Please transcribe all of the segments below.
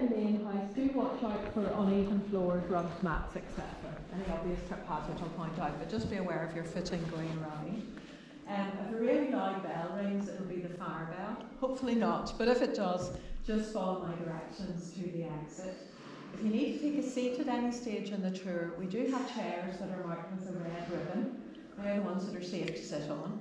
in the main house, do watch out for uneven floors, rugs, mats, etc. Any obvious trip hazards I'll point out, but just be aware of your footing going around. If a really loud bell rings, it'll be the fire bell. Hopefully not, but if it does, just follow my directions to the exit. If you need to take a seat at any stage in the tour, we do have chairs that are marked with a red ribbon. They're the ones that are safe to sit on.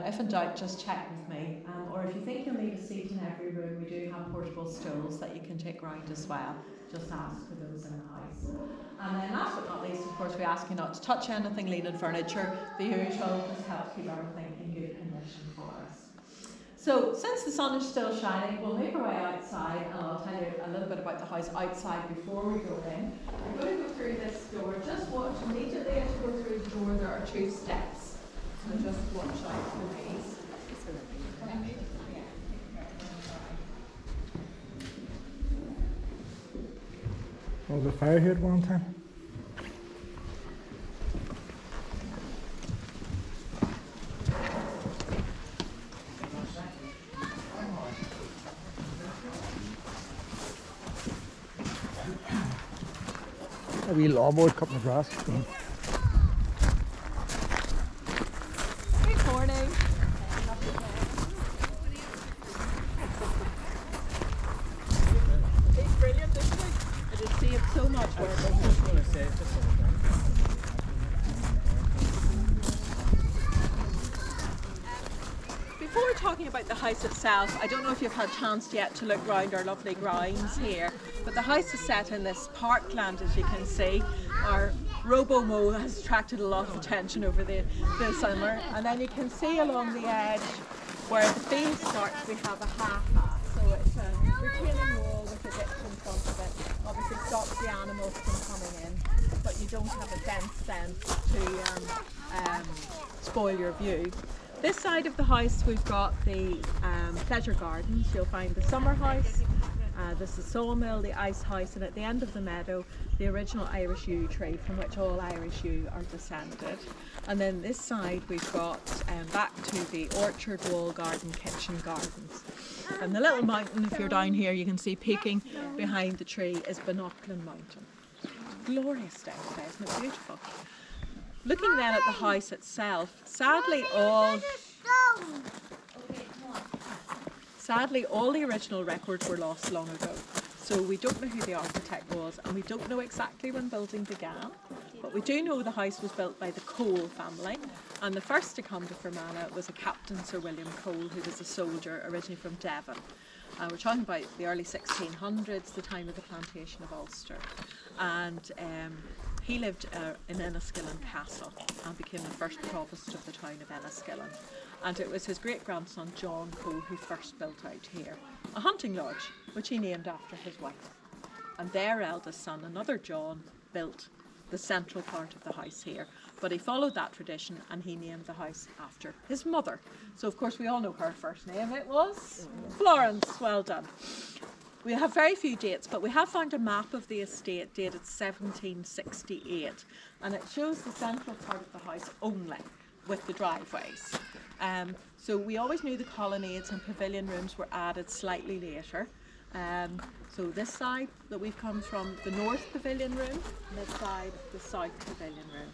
If in doubt, just check with me. Or if you think you'll need a seat in every room, we do have portable stools that you can take round as well. Just ask for those in the house. And then last but not least, of course, we ask you not to touch anything, leaning furniture. The usual just helps keep everything in good condition for us. So, since the sun is still shining, we'll make our way outside and I'll tell you a little bit about the house outside before we go in. We're going to go through this door. Just watch immediately as you go through the door, there are 2 steps. So just watch out for these. Was a fire here at one time? A wee lawnmower cutting the grass. Good morning. He's brilliant, isn't he? It has saved so much work. Before talking about the house itself, I don't know if you've had a chance yet to look round our lovely grounds here, but the house is set in this parkland, as you can see. Our robo-mow has attracted a lot of attention over the summer, and then you can see along the edge where the field starts, we have a half-hat, so it's a retaining wall with a ditch in front of it. Obviously stops the animals from coming in, but you don't have a fence then to spoil your view. This side of the house we've got the pleasure gardens. You'll find the summer house, this is the sawmill, the ice house, and at the end of the meadow the original Irish yew tree from which all Irish yew are descended. And then this side we've got back to the orchard, wall garden, kitchen gardens. And the little mountain, if you're down here, you can see peeking behind the tree is Benocklin Mountain. Glorious day today, isn't it beautiful? Looking then at the house itself, sadly all the original records were lost long ago. So we don't know who the architect was, and we don't know exactly when building began. But we do know the house was built by the Cole family, and the first to come to Fermanagh was a Captain Sir William Cole, who was a soldier originally from Devon. We're talking about the early 1600s, the time of the plantation of Ulster. And he lived in Enniskillen Castle and became the first provost of the town of Enniskillen. And it was his great-grandson John Cole who first built out here a hunting lodge, which he named after his wife. And their eldest son, another John, built the central part of the house here. But he followed that tradition and he named the house after his mother. So of course we all know her first name. It was Florence. Well done. We have very few dates, but we have found a map of the estate dated 1768, and it shows the central part of the house only, with the driveways. So we always knew the colonnades and pavilion rooms were added slightly later. So this side that we've come from, the north pavilion room, and this side, the south pavilion room.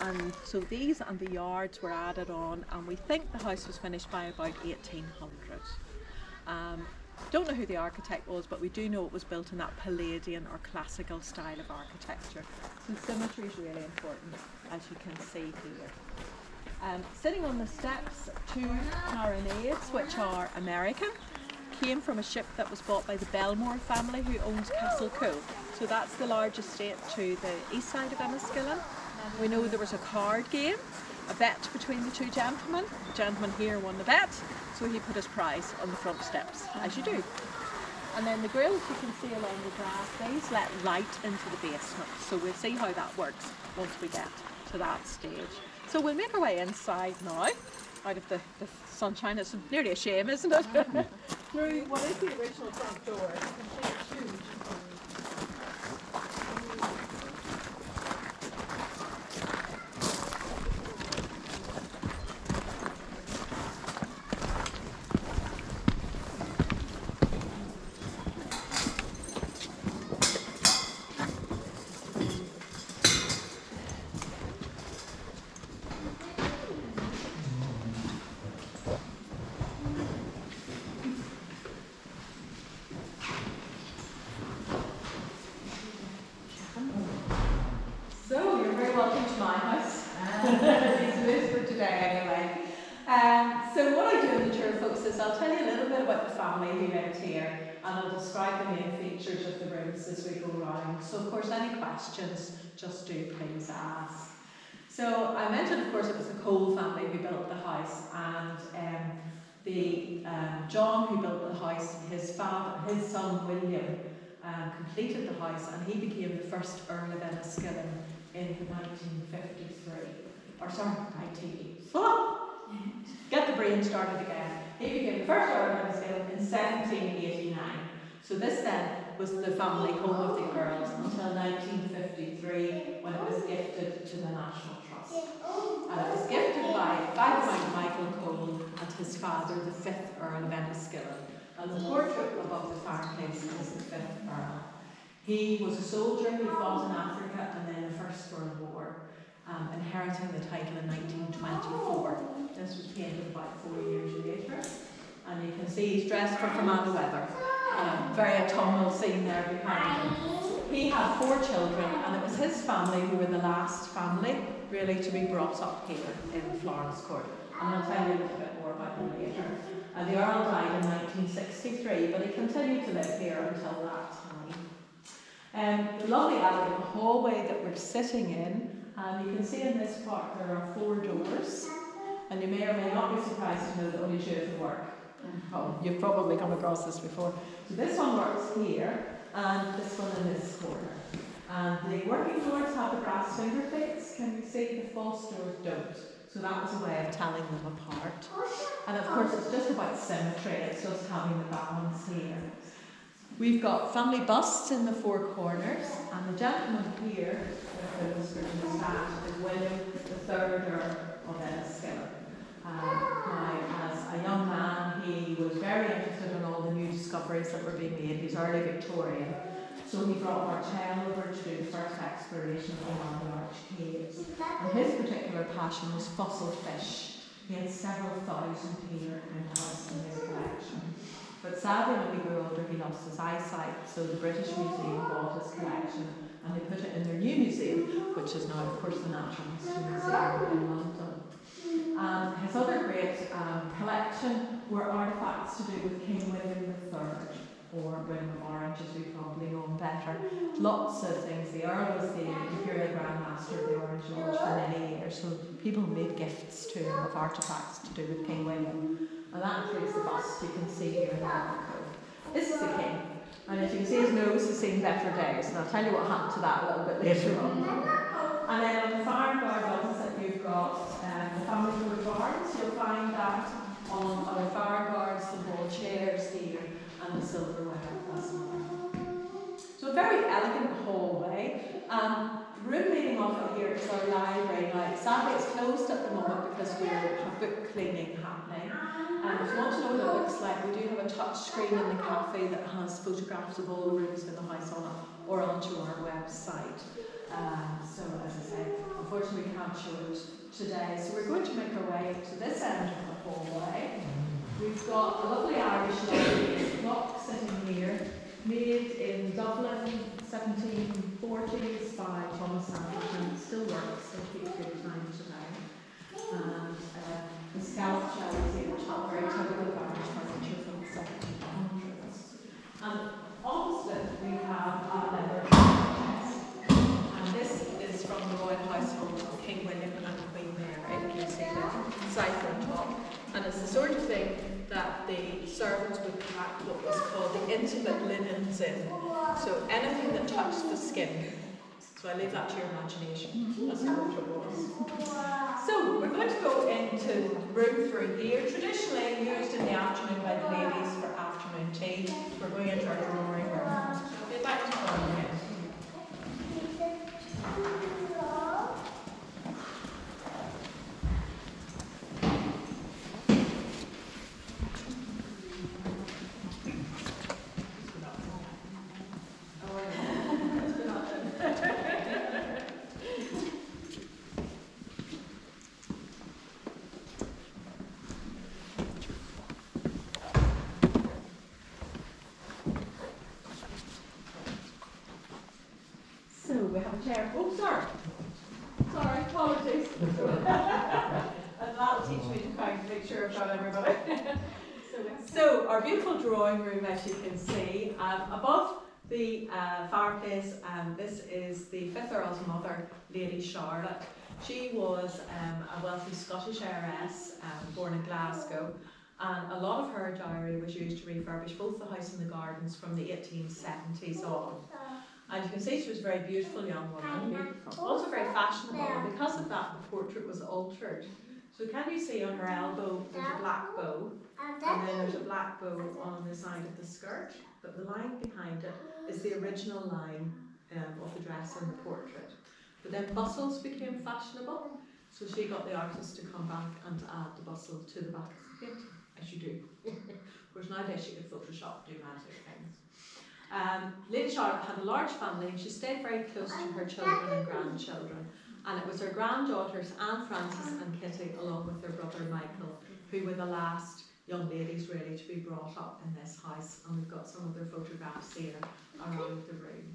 And so these and the yards were added on, and we think the house was finished by about 1800. Don't know who the architect was, but we do know it was built in that Palladian or classical style of architecture. So symmetry is really important, as you can see here. Sitting on the steps, 2 carronades, which are American, came from a ship that was bought by the Belmore family, who owns Castle Cool. So that's the large estate to the east side of Enniskillen. We know there was a card game, a bet between the 2 gentlemen. The gentleman here won the bet, so he put his prize on the front steps, as you do. And then the grills you can see along the grass, these let light into the basement. So we'll see how that works once we get to that stage. So we'll make our way inside now, out of the sunshine. It's nearly a shame, isn't it? Through what is the original front door. You can see it's huge. He's loose for today anyway. So what I do in the tour, folks, is I'll tell you a little bit about the family who lived here, and I'll describe the main features of the rooms as we go around. So of course, any questions, just do please ask. So I mentioned, of course, it was the Cole family who built the house, and John, who built the house, his son William, completed the house, and he became the first Earl of Enniskillen in 1953. Or sorry, 19. Get the brain started again. He became the first Earl of Enniskillen in 1789. So this then was the family home of the Earls until 1953, when it was gifted to the National Trust. And it was gifted by Michael Cole and his father, the 5th Earl of Enniskillen. And the portrait above the fireplace is the 5th Earl. He was a soldier who fought in Africa and then the First World War, inheriting the title in 1924. This was painted about 4 years later. And you can see he's dressed for Fermanagh weather. Very autumnal scene there behind him. He had 4 children, and it was his family who were the last family really to be brought up here in Florence Court. And I'll tell you a little bit more about them later. The Earl died in 1963, but he continued to live here until that time. The lovely elegant hallway that we're sitting in, you can see in this part there are 4 doors, and you may or may not be surprised to know that only 2 of them work. Oh, you've probably come across this before. So this one works here, and this one in this corner. And the working doors have the brass finger plates. Can you see? The false doors don't. So that was a way of telling them apart. And of course, it's just about symmetry. It's just having the balance here. We've got family busts in the 4 corners, and the gentleman here, with the whiskers and moustache, is William, the 3rd Earl of Enniskillen. Now, as a young man, he was very interested in all the new discoveries that were being made. He's early Victorian. So he brought Austell over to do the first exploration of the Arch Caves. And his particular passion was fossil fish. He had several thousand here in-house in his collection. But sadly, when he grew older, he lost his eyesight, so the British Museum bought his collection and they put it in their new museum, which is now, of course, the Natural History Museum in London. His other great collection were artefacts to do with King William III, or William of Orange, as we probably know him better. Lots of things. The Earl was the Imperial Grand Master of the Orange Lodge for many years, so people made gifts to him of artefacts to do with King William. And that includes the bust you can see here in the alcove. This is the king. And as you can see, his nose has seen better days. And I'll tell you what happened to that a little bit later on. And then on the fire guard opposite, you've got the family coat of arms. You'll find that on our fire guards, the ball chairs here, and the silverware as well. So a very elegant hallway. Room leading off of here is our library. Now, sadly, it's closed at the moment because we have book cleaning happening. If you want to know what it looks like, we do have a touch screen in the cafe that has photographs of all the rooms in the house on it, or onto our website. So, as I say, unfortunately, we can't show it today. So we're going to make our way to this end of the hallway. We've got a lovely Irish clock sitting here, made in Dublin, 1740s by Thomas Anderson. It still works, still keeps good time today. And the scallop shells here, which are very typical of Irish furniture from the 1700s. And opposite we have a leather chest. And this is from the royal household of King William and Queen Mary. You can see the cipher on top. And it's the sort of thing that the servants would pack what was called the intimate linens in. So anything that touched the skin. So I leave that to your imagination. That's what it was. So we're going to go into room 3 here, traditionally used in the afternoon by the ladies for afternoon tea. We're going into our drawing room. We'll be back to drawing room. We have a chair. Oh, sorry. Sorry, apologies. And that'll teach me to count, make sure I've got everybody. So our beautiful drawing room, as you can see, above the fireplace, this is the 5th Earl's mother, Lady Charlotte. She was a wealthy Scottish heiress, born in Glasgow, and a lot of her dowry was used to refurbish both the house and the gardens from the 1870s on. And you can see she was a very beautiful young woman, also very fashionable, and because of that the portrait was altered. So can you see on her elbow there's a black bow, and then there's a black bow on the side of the skirt, but the line behind it is the original line of the dress in the portrait. But then bustles became fashionable, so she got the artist to come back and to add the bustle to the back of the painting, as you do. Of course nowadays she could Photoshop, do magic things. Lady Charlotte had a large family and she stayed very close to her children and grandchildren. And it was her granddaughters, Anne Frances and Kitty, along with their brother Michael, who were the last young ladies really to be brought up in this house. And we've got some of their photographs here around the room.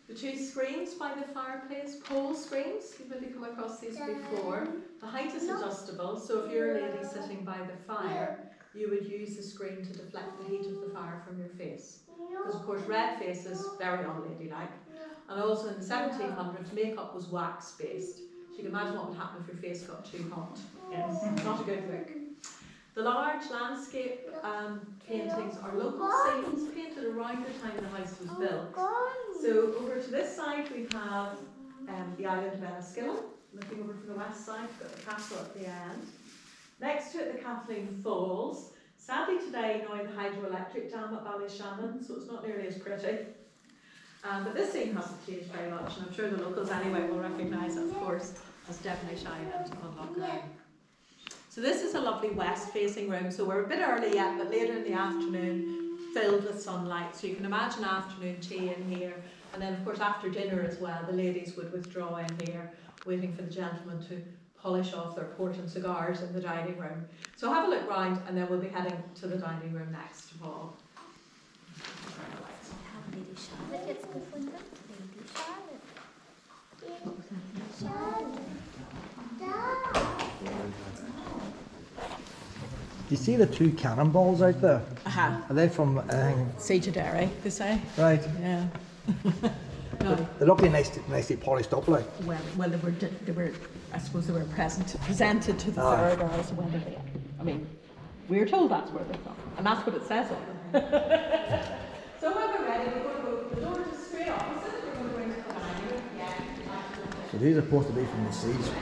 The two screens by the fireplace, pole screens, you've maybe come across these before. The height is adjustable, so if you're a lady sitting by the fire, you would use the screen to deflect the heat of the fire from your face. Because of course red face is very unladylike. And also in the 1700s, makeup was wax-based. So you can imagine what would happen if your face got too hot. Yes, not a good look. The large landscape paintings are local scenes painted around the time the house was built. So over to this side we have the island of Enniskillen, looking over from the west side, we've got the castle at the end. Next to it the Kathleen Falls. Sadly today now the hydroelectric dam at Ballyshannon, so it's not nearly as pretty. But this scene hasn't changed very much, and I'm sure the locals anyway will recognise it, of course, as Devonish Island on Loch Lane. So this is a lovely west-facing room, so we're a bit early yet, but later in the afternoon, filled with sunlight. So you can imagine afternoon tea in here, and then of course after dinner as well, the ladies would withdraw in here, waiting for the gentlemen to polish off their port and cigars in the dining room. So have a look round, and then we'll be heading to the dining room next of all. Lady Charlotte, jetzt gefunden. Lady Charlotte. Charlotte. Do you see the two cannonballs out there? Aha. Are they from Siege of Derry, they say. right? Yeah. No. They look nicely polished up like. Well, they were. I suppose they were presented to the third Earls when they. I mean, we're told that's where they're from, and that's what it says on them. So when we're ready, we're going to go the door to straight opposite. We're going to go into the dining room. Yeah. So these are supposed to be from the siege.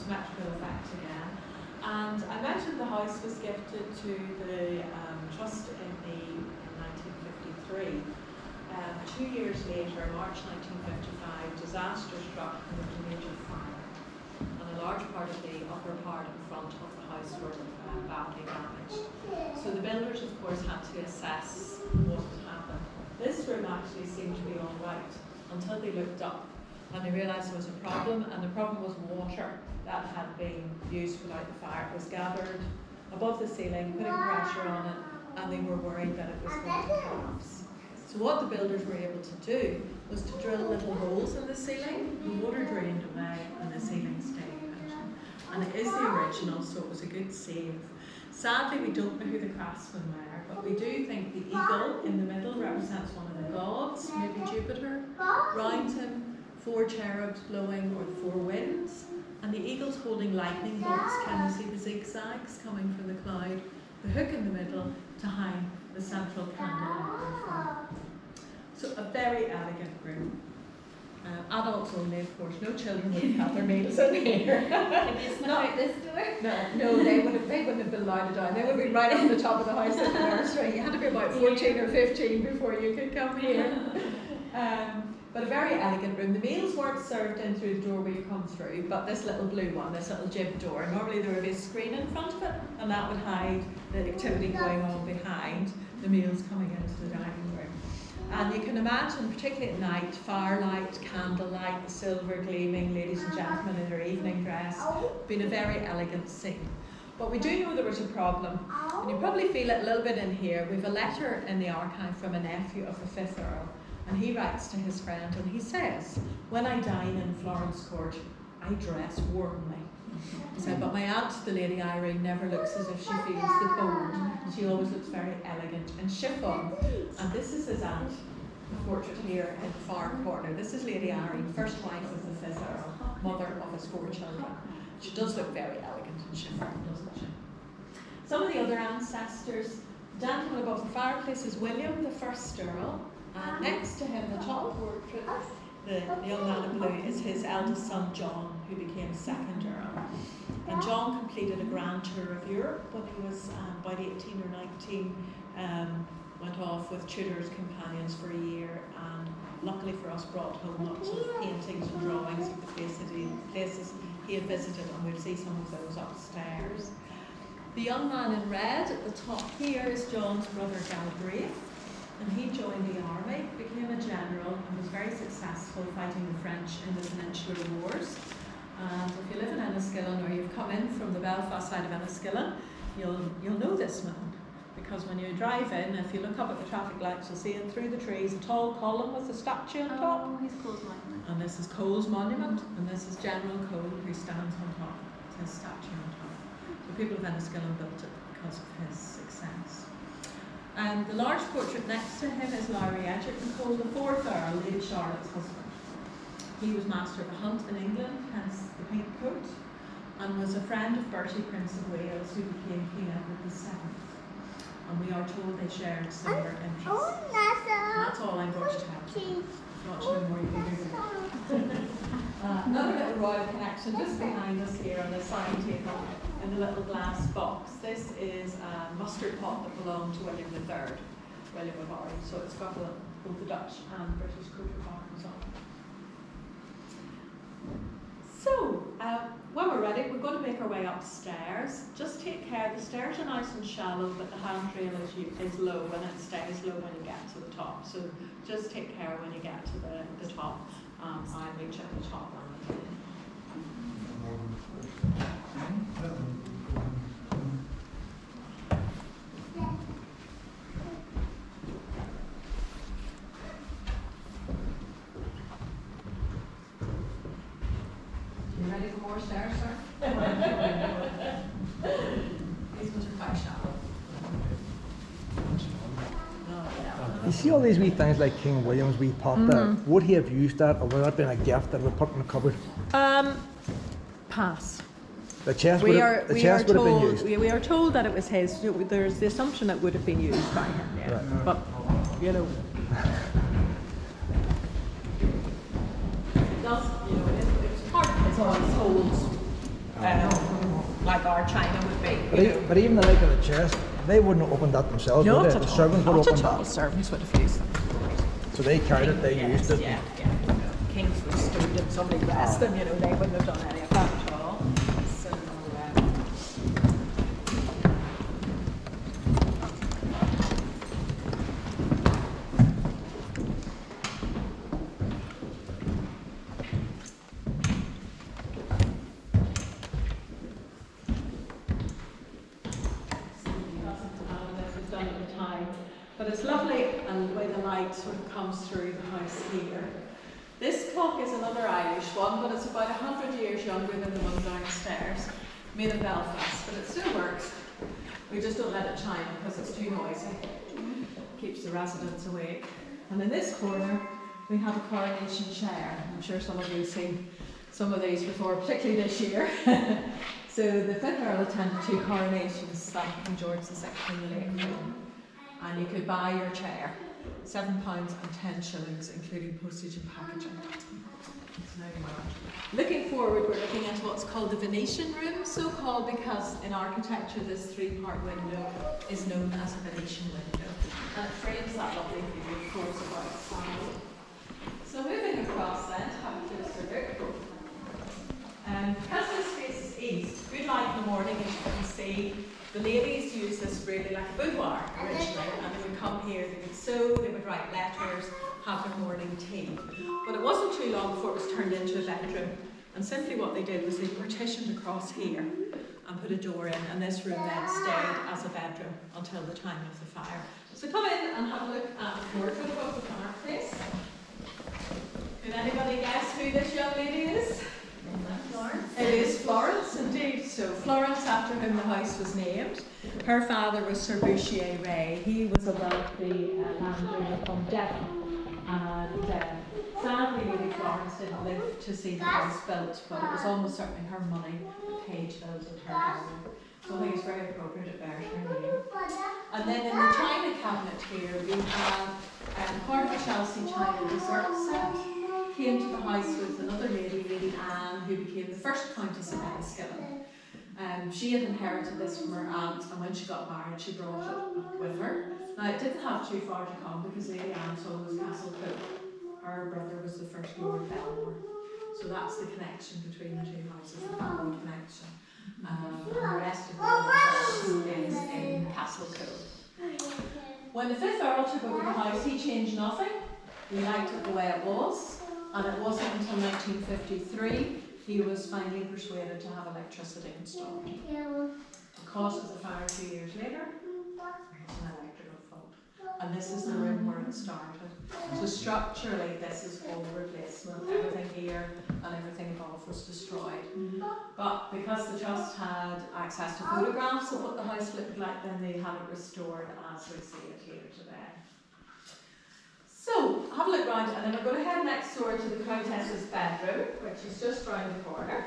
Symmetrical effect again. And I mentioned the house was gifted to the trust in 1953. 2 years later, March 1955, disaster struck and there was a major fire. And a large part of the upper part and front of the house were badly damaged. So the builders, of course, had to assess what had happened. This room actually seemed to be all right until they looked up and they realised there was a problem, and the problem was water that had been used to put out the fire. It was gathered above the ceiling, putting pressure on it, and they were worried that it was going to collapse. So what the builders were able to do was to drill little holes in the ceiling, the water drained away, and the ceiling stayed put. And it is the original, so it was a good save. Sadly, we don't know who the craftsmen were, but we do think the eagle in the middle represents one of the gods, maybe Jupiter. Round him, 4 cherubs blowing, or the 4 winds. And the eagle's holding lightning bolts. Can you see the zigzags coming from the cloud? The hook in the middle to hang the central candle from. So a very elegant room. Adults only, of course. No children would have had their meals in here. Not this door. No, they wouldn't have been allowed down. They would be right on the top of the house in the nursery. You had to be about 14 or 15 before you could come here. But a very elegant room. The meals weren't served in through the door where you come through, but this little blue one, this little jib door, normally there would be a screen in front of it, and that would hide the activity going on behind the meals coming into the dining room. And you can imagine, particularly at night, firelight, candlelight, the silver gleaming, ladies and gentlemen in their evening dress, being a very elegant scene. But we do know there was a problem, and you probably feel it a little bit in here. We have a letter in the archive from a nephew of the 5th Earl, and he writes to his friend and he says, "When I dine in Florence Court, I dress warmly." He said, "But my aunt, the Lady Irene, never looks as if she feels the cold. She always looks very elegant in chiffon." And this is his aunt, the portrait here in the far corner. This is Lady Irene, first wife of the 5th Earl, mother of his 4 children. She does look very elegant in chiffon, doesn't she? Some of the other ancestors, the gentleman above the fireplace is William, the 1st Earl. And next to him, the top portrait, the young man in blue, is his eldest son John, who became 2nd Earl. And John completed a grand tour of Europe when he was about 18 or 19, went off with tutors, companions for a year, and luckily for us brought home lots of paintings and drawings of the places he had visited, and we'll see some of those upstairs. The young man in red at the top here is John's brother Galbraith. And he joined the army, became a general, and was very successful fighting the French in the Peninsular Wars. And if you live in Enniskillen, or you've come in from the Belfast side of Enniskillen, you'll know this man. Because when you drive in, if you look up at the traffic lights, you'll see it through the trees, a tall column with a statue on top. Oh, he's Cole's monument. And this is Cole's monument, and this is General Cole, who stands on top. It's his statue on top. So people of Enniskillen built it because of his success. And the large portrait next to him is Lowry Edgerton Cole, the 4th Earl, Lady Charlotte's husband. He was master of a hunt in England, hence the pink coat, and was a friend of Bertie, Prince of Wales, who became King Edward VII. And we are told they shared similar interests. That's all I brought to tell you. Not to know more, you can do that. Another little royal connection just behind us here on the side table in the little glass box. This is a mustard pot that belonged to William III, William of Orange. So it's got both the Dutch and British coat of arms on it. So, when we're ready, we're going to make our way upstairs. Just take care, the stairs are nice and shallow, but the handrail is low, and it stays low when you get to the top. So just take care when you get to the top. I'll reach at the top. You ready for more stairs, sir? These ones are quite shallow. You see all these wee things like King William's wee pot there? Would he have used that, or would that have been a gift that we put in the cupboard? Pass. The chest would have been used. We are told that it was his. There's the assumption it would have been used by him, yeah. Right. But, you know. It does, you know, it's part of his household, like our china would be. But even the like of the chest, they wouldn't have opened that themselves, Not would they? at The all. servants would Not open at all. that. Servants would have used them. So they carried it, they used it. Yeah. Kings would have stood and somebody blessed them, you know, they wouldn't have done any of that at all. So, time. But it's lovely, and the way the light sort of comes through the house here. This clock is another Irish one, but it's about 100 years younger than the one downstairs, made in Belfast, but it still works. We just don't let it chime because it's too noisy. Keeps the residents awake. And in this corner, we have a coronation chair. I'm sure some of you have seen some of these before, particularly this year. So the 5th Earl attended 2 coronations, that King George VI in the late Queen. And you could buy your chair, £7.10, including postage and packaging. Looking forward, we're looking at what's called the Venetian room, so called because in architecture this 3-part window is known as a Venetian window. And it frames that lovely view, of course, of outside. So moving across then, to have a closer look. Because this faces east, good light in the morning, as you can see. The ladies used this really like a boudoir originally, and they would come here, they would sew, they would write letters, have their morning tea. But it wasn't too long before it was turned into a bedroom, and simply what they did was they partitioned across here and put a door in, and this room then stayed as a bedroom until the time of the fire. So come in and have a look at the portrait of the fireplace. Can anybody guess who this young lady is? Florence. It is Florence, indeed. So Florence, after whom the house was named. Her father was Sir Bouchier Ray. He was a wealthy landowner from Devon. And sadly, Lady Florence didn't live to see the house built, but it was almost certainly her money that paid bills with her father. So I think it's very appropriate it bears her name. And then in the china cabinet here, we have part of the Chelsea China dessert set. Came to the house with another lady, Lady Anne, who became the first Countess of Enniskillen. She had inherited this from her aunt, and when she got married, she brought it with her. Now, it didn't have too far to come because Lady Anne's home was Castle Cook. Her brother was the first Lord Belmore. So that's the connection between the 2 houses, the family connection. And the rest of the house is in Castle Cook. When the 5th Earl took over the house, he changed nothing. He liked it the way it was. And it wasn't until 1953 he was finally persuaded to have electricity installed. Because of the fire 2 years later, it's an electrical fault. And this is the room where it started. So structurally this is all replacement. Everything here and everything above was destroyed. But because the Trust had access to photographs of what the house looked like, then they had it restored as we see it here today. So, have a look round, and then we're going to head next door to the Countess's bedroom, which is just round the corner.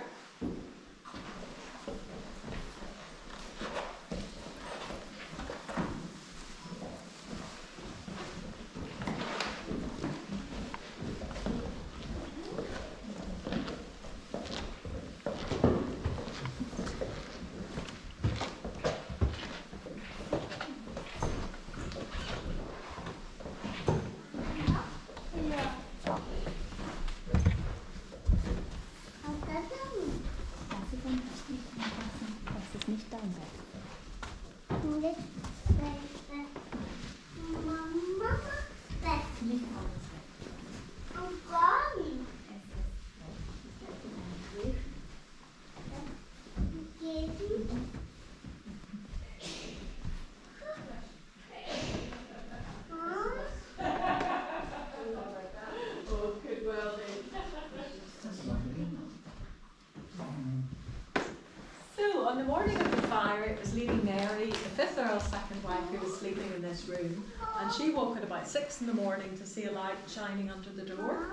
On the morning of the fire, it was Lady Mary, the 5th Earl's second wife, who was sleeping in this room, and she woke at about 6 in the morning to see a light shining under the door,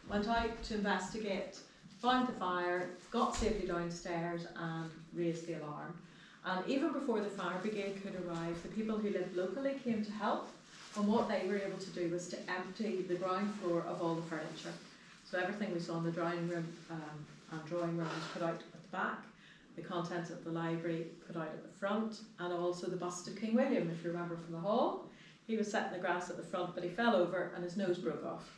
went out to investigate, found the fire, got safely downstairs and raised the alarm. And even before the fire brigade could arrive, the people who lived locally came to help, and what they were able to do was to empty the ground floor of all the furniture. So everything we saw in the dining room and drawing room was put out at the back. The contents of the library put out at the front, and also the bust of King William, if you remember from the hall. He was set in the grass at the front, but he fell over and his nose broke off.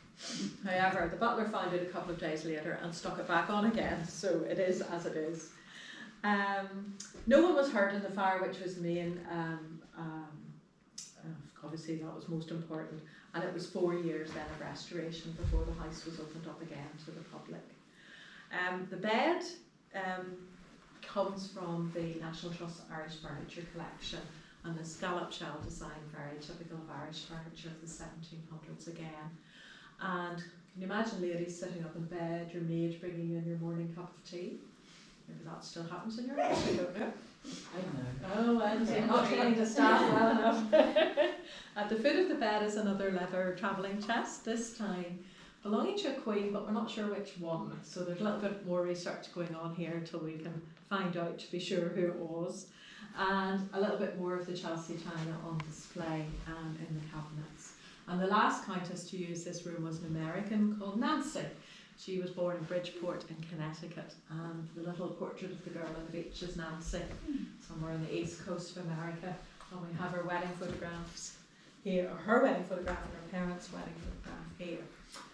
However, the butler found it a couple of days later and stuck it back on again, so it is as it is. No one was hurt in the fire, which was the main, obviously that was most important, and it was 4 years then of restoration before the house was opened up again to the public. The bed comes from the National Trust's Irish Furniture Collection, and the scallop shell design, very typical of Irish furniture of the 1700s again. And can you imagine ladies sitting up in bed, your maid bringing you in your morning cup of tea? Maybe that still happens in your house, I don't know. I know. Oh, well, you're not trying to stand well enough. At the foot of the bed is another leather travelling chest, this time belonging to a queen, but we're not sure which one. So there's a little bit more research going on here until we can find out to be sure who it was. And a little bit more of the Chelsea china on display in the cabinets. And the last countess to use this room was an American called Nancy. She was born in Bridgeport in Connecticut, and the little portrait of the girl on the beach is Nancy, somewhere on the east coast of America. And we have her wedding photographs here, or her wedding photograph and her parents' wedding photograph here.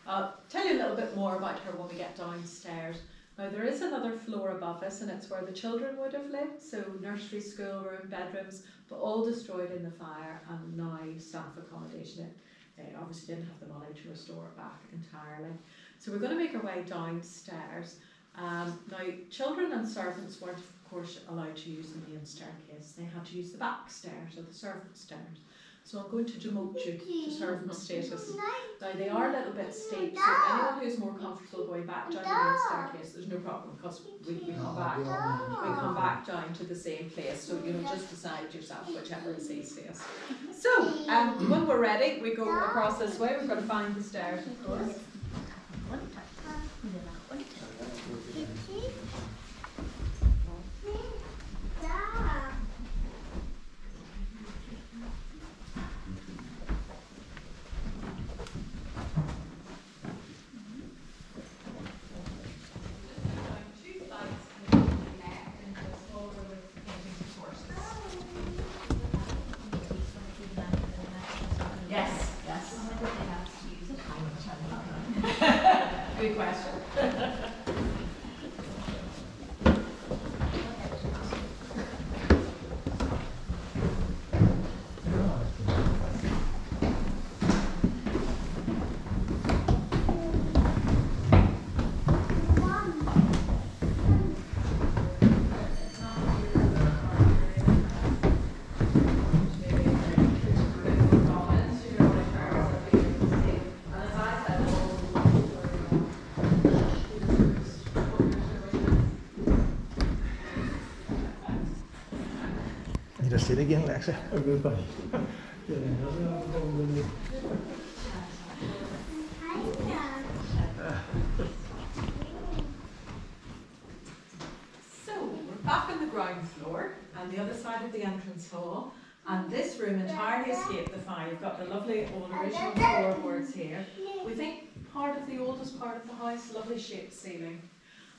I'll tell you a little bit more about her when we get downstairs. Now there is another floor above us, and it's where the children would have lived, so nursery, schoolroom, bedrooms, but all destroyed in the fire, and now staff accommodation. They obviously didn't have the money to restore it back entirely. So we're going to make our way downstairs. Now children and servants weren't of course allowed to use the main staircase. They had to use the back stairs or the servant stairs. So I'm going to demote you to servant status. Now they are a little bit steep, so anyone who's more comfortable going back down the main staircase, there's no problem, because we come back down to the same place. So you know, just decide yourself whichever is easiest. So when we're ready, we go across this way. We've got to find the stairs, of course. Yes, yes. Good question. Just sit again, Lexi. Oh, goodbye. So we're back on the ground floor and the other side of the entrance hall, and this room entirely escaped the fire. You've got the lovely old original floorboards here. We think part of the oldest part of the house, lovely shaped ceiling.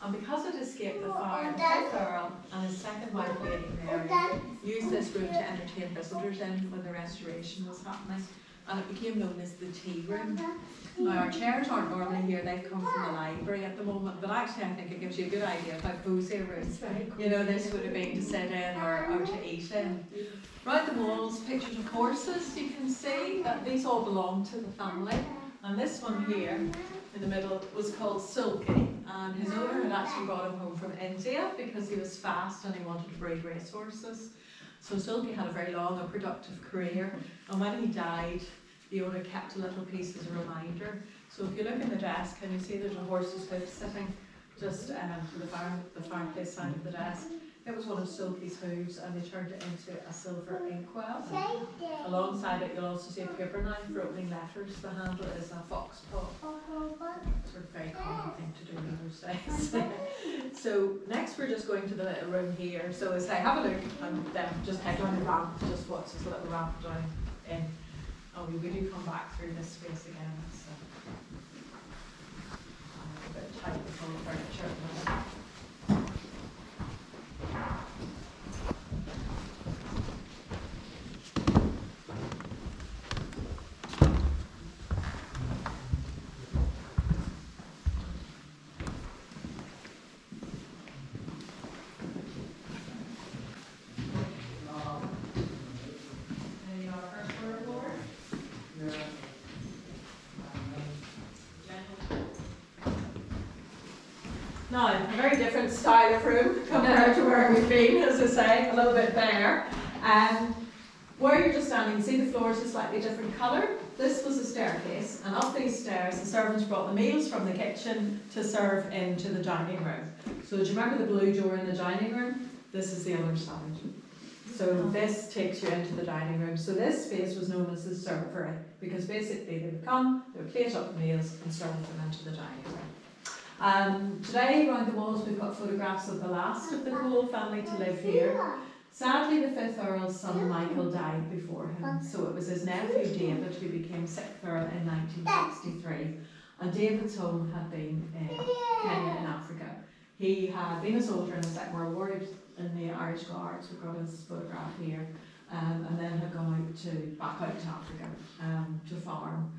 And because it escaped the fire, the fifth Earl and his second wife, Lady Mary, used this room to entertain visitors in when the restoration was happening, and it became known as the tea room. Now our chairs aren't normally here, they've come from the library at the moment, but actually I think it gives you a good idea of how cosy a room, you know, this would have been to sit in or to eat in. Round the walls, pictures of horses. You can see that these all belong to the family, and this one here in the middle was called Sulky, and his owner had actually brought him home from India because he was fast and he wanted to breed racehorses. So Sulky had a very long and productive career, and when he died, the owner kept a little piece as a reminder. So if you look in the desk, can you see there's a horse's hoof sitting just to the fireplace side of the desk? It was one of Sulky's hooves, and they turned it into a silver inkwell. Alongside it, you'll also see a paper knife for opening letters. The handle is a fox paw. It's a very common thing to do in those days. So next we're just going to the little room here. So as I have a look, and then just head down the ramp, just watch this little ramp down in. Oh, we do come back through this space again. It's a bit tight with all the furniture at the moment. Now, a very different style of room compared to where we've been, as I say, a little bit bare. Where you're just standing, you see the floors are slightly different colour. This was a staircase, and up these stairs the servants brought the meals from the kitchen to serve into the dining room. So do you remember the blue door in the dining room? This is the other side. So this takes you into the dining room. So this space was known as the servery, because basically they would come, they would plate up the meals and serve them into the dining room. Today around the walls we've got photographs of the last of the Cole family to live here. Sadly, the 5th Earl's son Michael died before him, so it was his nephew David who became 6th Earl in 1963, and David's home had been in Kenya in Africa. He had been a soldier in the Second World War in the Irish Guards, we've got his photograph here, and then had gone back out to Africa to farm.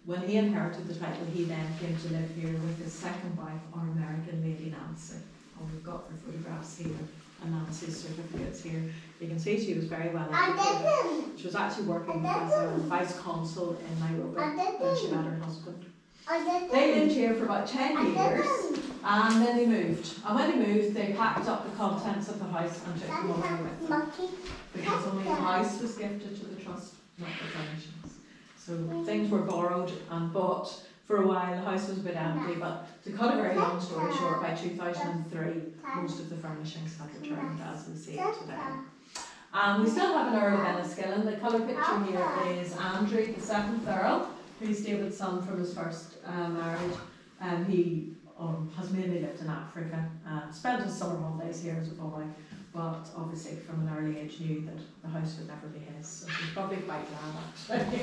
When he inherited the title, he then came to live here with his second wife, our American lady Nancy, and we've got her photographs here. And Nancy's certificates here. You can see she was very well educated. She was actually working as a vice consul in Nairobi when she met her husband. They lived here for about 10 years and then they moved. And when they moved, they packed up the contents of the house and took them away with them. Because only the house was gifted to the trust, not the furnishings. So things were borrowed and bought. For a while, the house was a bit empty, but to cut a very long story short, by 2003, most of the furnishings had returned as we see it today. We still have an Earl of Enniskillen. The colour picture here is Andrew, the 7th Earl, who's David's son from his first marriage. He has mainly lived in Africa, spent his summer holidays here as a boy, but obviously from an early age knew that the house would never be his, so he's probably quite glad actually.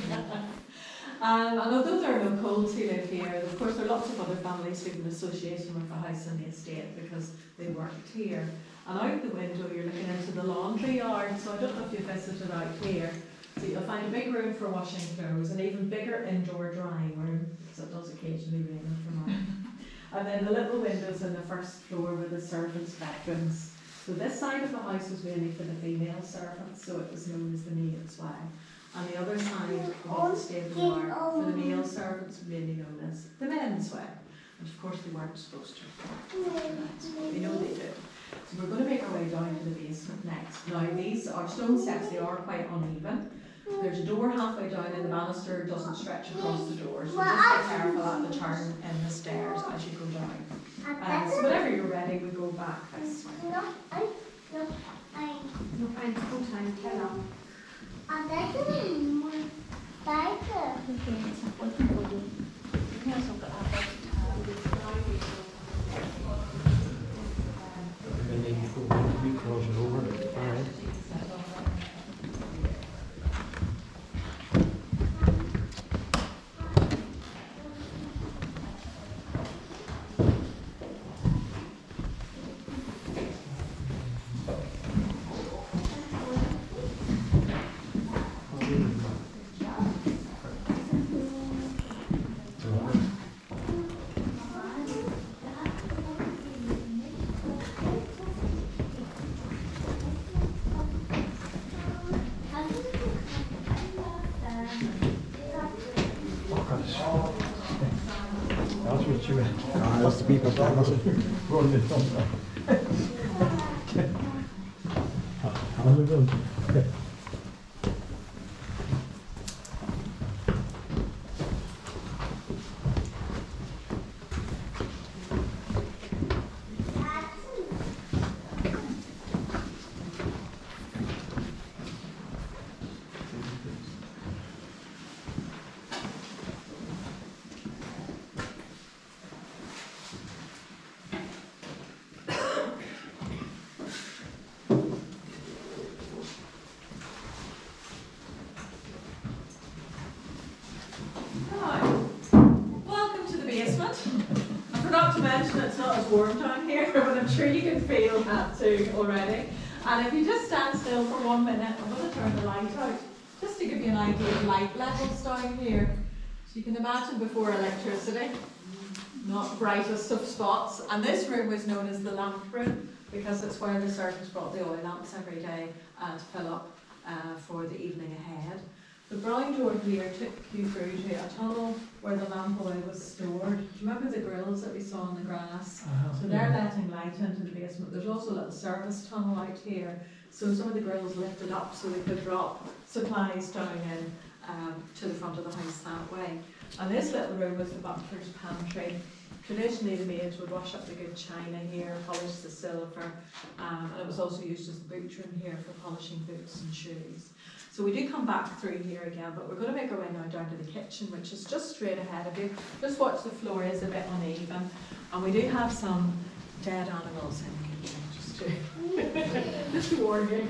And although there are no Coles who live here, of course there are lots of other families who have an association with the house and the estate because they worked here. And out the window you're looking into the laundry yard, so I don't know if you've visited out here. So you'll find a big room for washing clothes, an even bigger indoor drying room, because it does occasionally rain in Fermanagh. And then the little windows in the first floor were the servants' bedrooms. So this side of the house was mainly for the female servants, so it was known as the maid's way. And the other side of the stable yard for the male servants was mainly known as the men's way. And of course they weren't supposed to. They know they did. So we're going to make our way down to the basement next. Now these are stone steps, they are quite uneven. There's a door halfway down and the banister doesn't stretch across the door. So just be careful at the turn in the stairs as you go down. So whenever you're ready, we go back this way. No, I'm full time, tell them. And then you cross it over. All right. That's what you meant. That's the people that must have run this on. How's it going? It's not as warm down here, but I'm sure you can feel that too already. And if you just stand still for 1 minute, I'm going to turn the light out, just to give you an idea of light levels down here. So you can imagine before electricity, not brightest of spots. And this room was known as the lamp room, because it's where the servants brought the oil lamps every day to fill up for the evening ahead. The brown door here took you through to a tunnel where the lamp oil was stored. Do you remember the grills that we saw in the grass? So they're letting light into the basement. There's also a little service tunnel out here. So some of the grills lifted up so they could drop supplies down in to the front of the house that way. And this little room was the butler's pantry. Traditionally the maids would wash up the good china here, polish the silver, and it was also used as the boot room here for polishing boots and shoes. So we do come back through here again, but we're going to make our way now down to the kitchen, which is just straight ahead of you. Just watch, the floor is a bit uneven, and we do have some dead animals in the kitchen, just to warn you.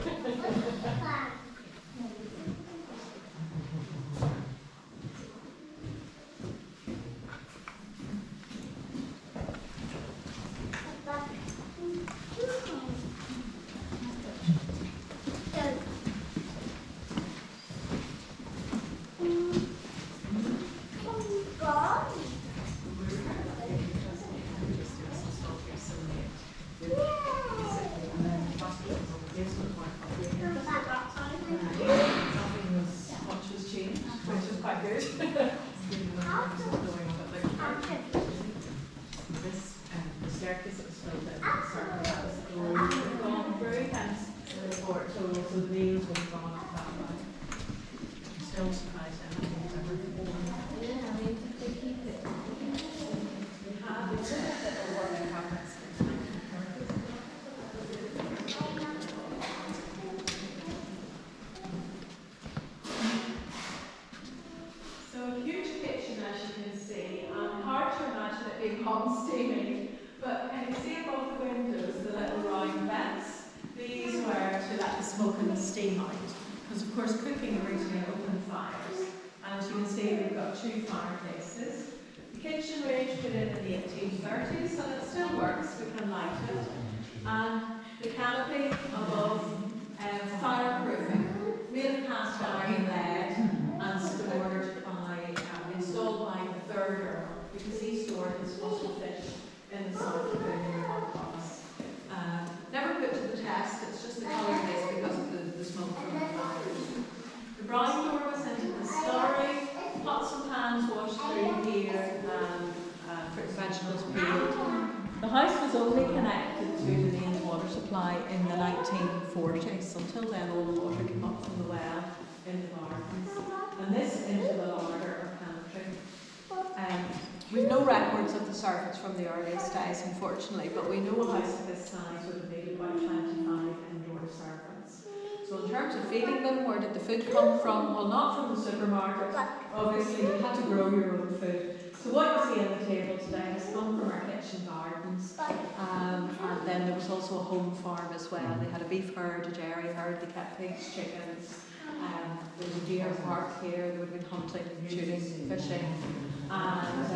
Until then, all the water came up from the well in the gardens, and this into the larder or pantry. We've no records of the servants from the earliest days, unfortunately, but we know a house of this size would have needed about 25 indoor servants. So in terms of feeding them, where did the food come from? Well, not from the supermarket. Obviously, you had to grow your own food. So what you see on the table today has come from our kitchen gardens, and then there was also a home farm as well. They had a beef herd, a dairy herd, they kept pigs, chickens, there was a deer park here, they would have been hunting, shooting, fishing, and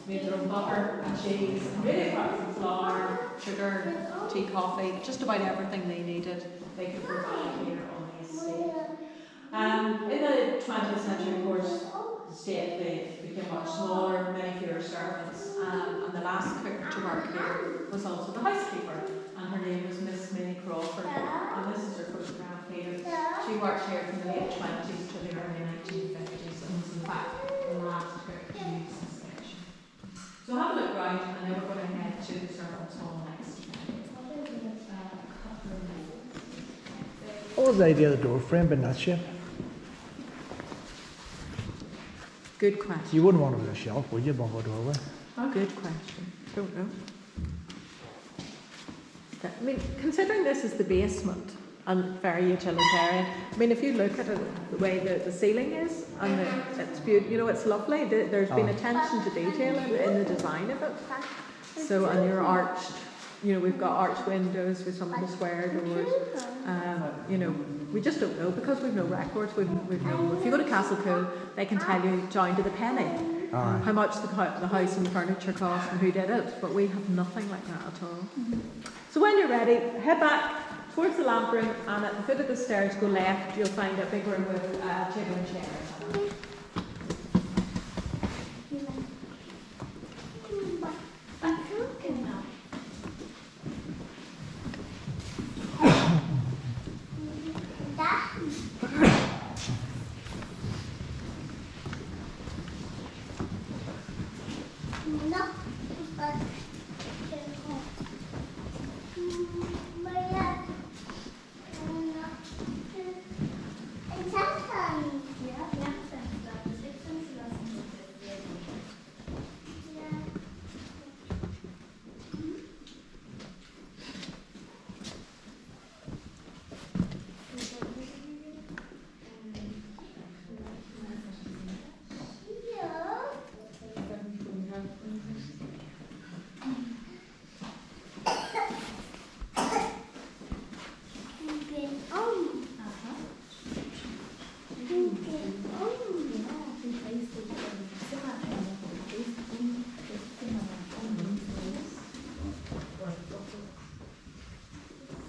made their own butter and cheese, and really apart from flour, sugar, tea, coffee, just about everything they needed they could provide here on the estate. In the 20th century, of course, the estate became much smaller, many fewer servants, and the last cook to work here was also the housekeeper, and her name was Miss Minnie Crawford, and this is her photograph here. She worked here from the late 20s to the early 1950s, and was in fact the last cook to use this kitchen. So have a look round, and then we're going to head to the servants' hall next. What was the idea of the door frame being that shape? Good question. You wouldn't want it with a shelf, would you, above a doorway? Oh, good question. Don't know. I mean, considering this is the basement and very utilitarian, I mean, if you look at it, the way the ceiling is, and it's beautiful, you know, it's lovely. There's been attention to detail in the design of it. So, and you're arched, you know, we've got arched windows with some of the square doors. You know, we just don't know because we've no records. We've no. If you go to Castlecool, they can tell you down to the penny how much the house and the furniture cost and who did it. But we have nothing like that at all. So when you're ready, head back towards the lamp room, and at the foot of the stairs, go left. You'll find a big room with table and chairs.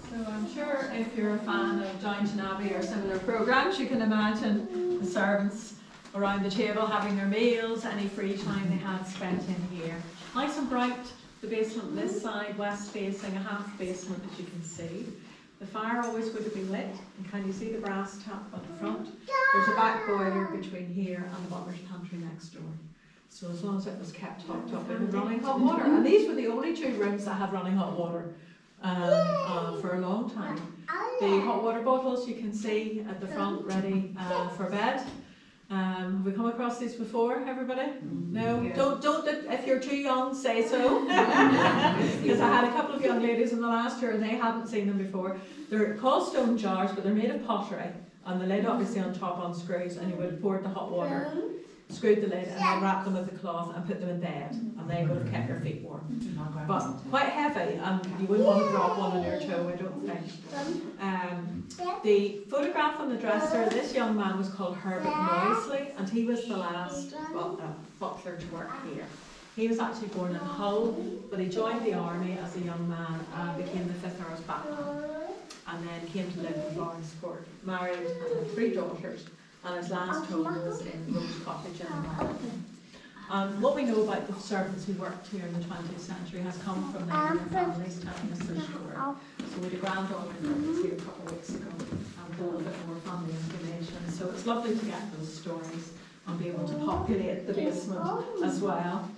So I'm sure if you're a fan of Downton Abbey or similar programmes, you can imagine the servants around the table having their meals, any free time they had spent in here. Nice and bright, the basement this side, west facing, a half basement as you can see. The fire always would have been lit, and can you see the brass tap at the front? There's a back boiler between here and the butler's pantry next door. So as long as it was kept topped up with running hot water. And these were the only two rooms that had running hot water for a long time. The hot water bottles you can see at the front ready for bed. Have we come across these before, everybody? No? Yeah. Don't, if you're too young, say so. Because I had a couple of young ladies in the last year and they hadn't seen them before. They're called stone jars, but they're made of pottery. And the lid obviously on top unscrews, and you would have poured the hot water, screwed the lid, and then wrapped them with a cloth and put them in bed. And they would have kept your feet warm. But quite heavy, and you wouldn't want to drop one on your toe, I don't think. The photograph on the dresser, this young man was called Herbert Moisley, and he was the last butler to work here. He was actually born in Hull, but he joined the army as a young man and became the 5th Earl's Batman. And then came to live in Florence Court, married and had 3 daughters, and his last home was in Rose Cottage in London. What we know about the servants who worked here in the 20th century has come from their families telling us their story. So we had a granddaughter that was here a couple of weeks ago, and a little bit more family information. So it's lovely to get those stories and be able to populate the basement as well.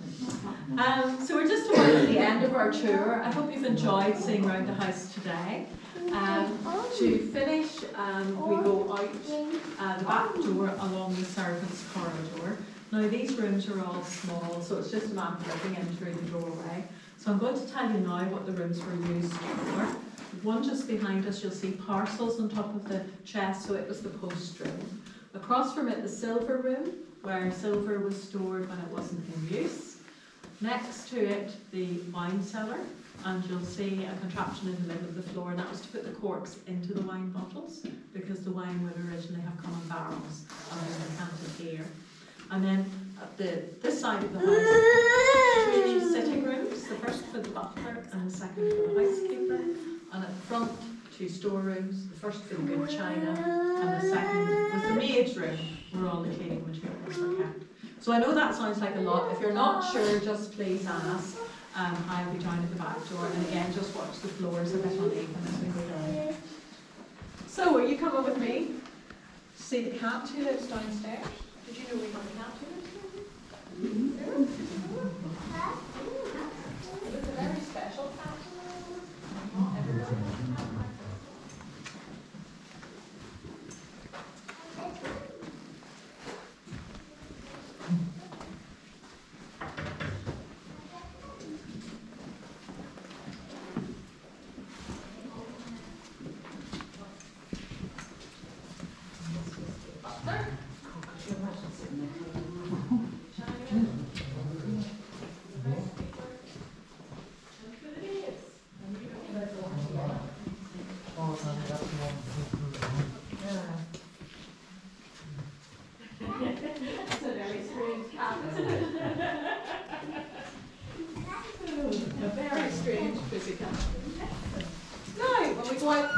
So we're just about at the end of our tour. I hope you've enjoyed seeing around the house today. To finish, we go out the back door along the servants' corridor. Now these rooms are all small, so it's just a matter of looking in through the doorway. So I'm going to tell you now what the rooms were used for. One just behind us, you'll see parcels on top of the chest, so it was the post room. Across from it, the silver room, where silver was stored when it wasn't in use. Next to it, the wine cellar, and you'll see a contraption in the middle of the floor, and that was to put the corks into the wine bottles, because the wine would originally have come in barrels and then decanted here. And then at this side of the house, 2 sitting rooms, the first for the butler and the second for the housekeeper. And at the front, 2 storerooms, the first for the good china, and the second was the maid's room, where all the cleaning materials were kept. So I know that sounds like a lot. If you're not sure, just please ask. I'll be down at the back door, and again, just watch the floors a bit uneven as we go down. So, are you coming with me to see the cat who lives downstairs? Did you know we got a cat who lives there? It's a very special cat. Not everybody has a cat.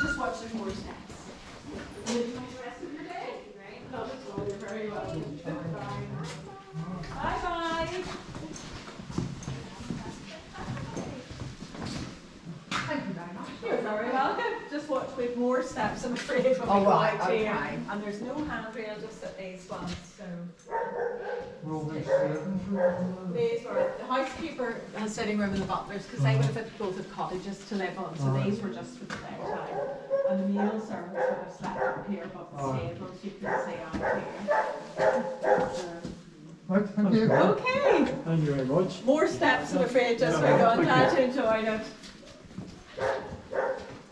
Just watch the 4 steps. And enjoy the rest of your day. Love it all. You're very welcome. Bye bye. Thank you very much. You're very welcome. Just watch with more steps, I'm afraid, when we go out here. And there's no handrail, just at these ones. So these were the housekeeper and the sitting room and the butlers, because they would have both had cottages to live on. So these were just for the daytime. And the meal servants would have slept up here, but the stables you can see out here. Right, thank you. Okay. Thank you very much. More steps, I'm afraid, just for going. Glad you enjoyed it.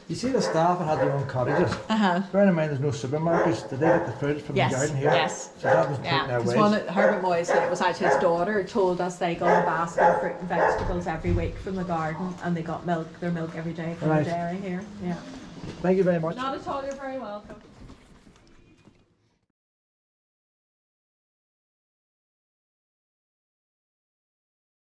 You see the staff that had their own cottages. Bearing in mind there's no supermarkets, did they get the fruit from the garden here? Yes. So that was taken their Because waste. Herbert Moisley, it was actually his daughter, told us they got a basket of fruit and vegetables every week from the garden, and they got their milk every day from the dairy here. Yeah. Thank you very much. Not at all, you're very welcome.